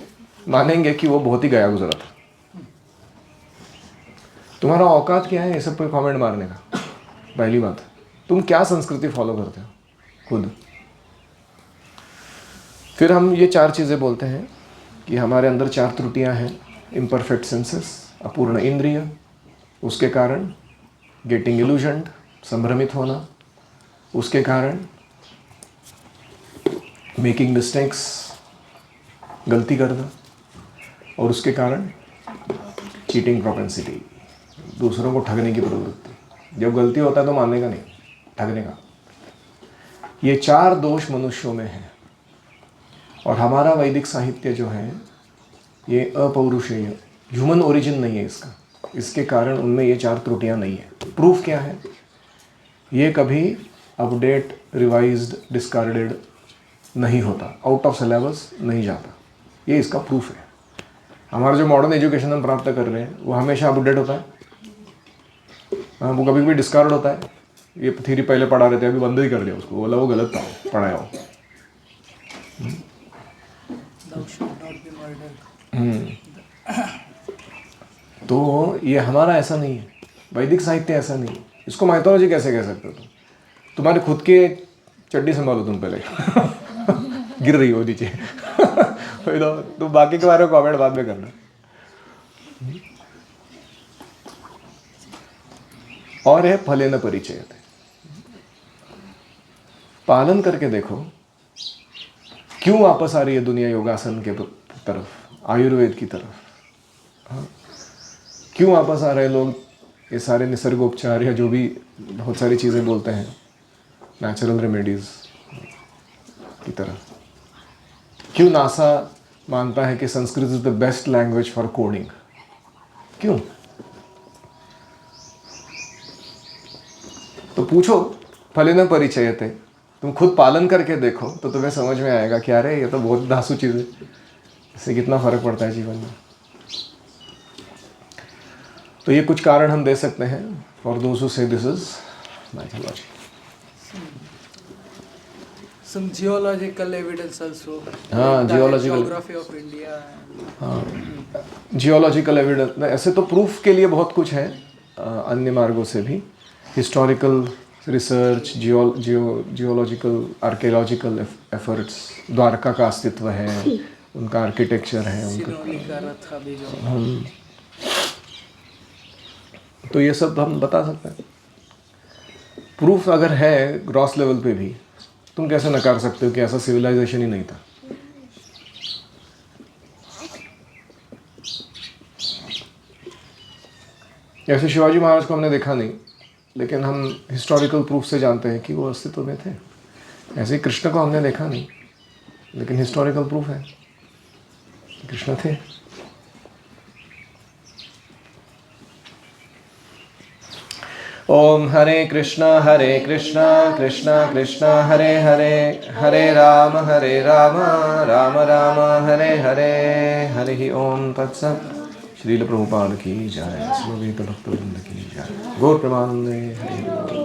मानेंगे कि वो बहुत ही गया गुजरा था. तुम्हारा औकात क्या है ये सब पे कमेंट मारने का? पहली बात, तुम क्या संस्कृति फॉलो करते हो खुद? फिर हम ये 4 चीज़ें बोलते हैं कि हमारे अंदर 4 त्रुटियां हैं. इम्परफेक्ट सेंसेस, अपूर्ण इंद्रिय, उसके कारण गेटिंग इल्यूजन्ड, संभ्रमित होना, उसके कारण मेकिंग मिस्टेक्स, गलती करना, और उसके कारण चीटिंग प्रोपेंसिटी, दूसरों को ठगने की प्रवृत्ति. जब गलती होता है तो मानने का नहीं, ठगने का. ये 4 दोष मनुष्यों में हैं. और हमारा वैदिक साहित्य जो है ये अपौरुषेय, ह्यूमन ओरिजिन नहीं है इसका. इसके कारण उनमें ये 4 त्रुटियां नहीं है. प्रूफ क्या है? ये कभी अपडेट, रिवाइज्ड, डिस्कार्डेड नहीं होता, आउट ऑफ सिलेबस नहीं जाता. ये इसका प्रूफ है. हमारा जो मॉडर्न एजुकेशन हम प्राप्त कर रहे हैं वो हमेशा अपडेट होता है. वो कभी भी डिस्कार्ड होता है. ये थ्योरी पहले पढ़ा रहे थे, अभी बंद ही कर दिया उसको, बोला वो गलत था पढ़ाया हो. तो ये हमारा ऐसा नहीं है, वैदिक साहित्य ऐसा नहीं है. इसको माइथोलॉजी कैसे कह सकते हो तुम? तुम्हारे खुद के चड्डी संभालो तुम पहले. गिर रही हो नीचे. तो बाकी के बारे में कमेंट बाद में करना. और है फलेन परिचयते, पालन करके देखो क्यों वापस आ रही है दुनिया योगासन के तरफ, आयुर्वेद की तरफ. हाँ, क्यों वापस आ रहे लोग ये सारे निसर्गोपचार या जो भी बहुत सारी चीज़ें बोलते हैं, नेचुरल रेमेडीज़ की तरफ. क्यों नासा मानता है कि Sanskrit is the best language for coding? क्यों? तो पूछो, फलेन परिचयते, तुम खुद पालन करके देखो तो तुम्हें समझ में आएगा कि अरे ये तो बहुत धांसू चीज़ है, इससे कितना फर्क पड़ता है जीवन में। तो ये कुछ कारण हम दे सकते हैं फॉर दोज हू से this is mythology. Some geological evidence also. हाँ, Like the geological- geography of India. हाँ, जियोलॉजिकल एविडेंस, ऐसे तो प्रूफ के लिए बहुत कुछ है अन्य मार्गों से भी, historical research, geological archaeological efforts, Dwarka का अस्तित्व है, उनका आर्किटेक्चर है उनका, सिनोनी का रथ का भी जो तो ये सब हम बता सकते हैं। प्रूफ अगर है ग्रॉस लेवल पे भी, तुम कैसे नकार सकते हो कि ऐसा सिविलाइजेशन ही नहीं था। ऐसे शिवाजी महाराज को हमने देखा नहीं, लेकिन हम हिस्टोरिकल प्रूफ से जानते हैं कि वो अस्तित्व में थे। ऐसे ही कृष्ण को हमने देखा नहीं, लेकिन हिस्टोरिकल प्रूफ है कि कृष्ण थे। ओम हरे कृष्णा कृष्णा कृष्णा हरे हरे, हरे राम राम राम हरे हरे। हरि ओम तत्सत्। श्रील प्रभुपाद की जय, श्री भक्तवृंद की जय, गौर प्रमानंदे हरि ओम।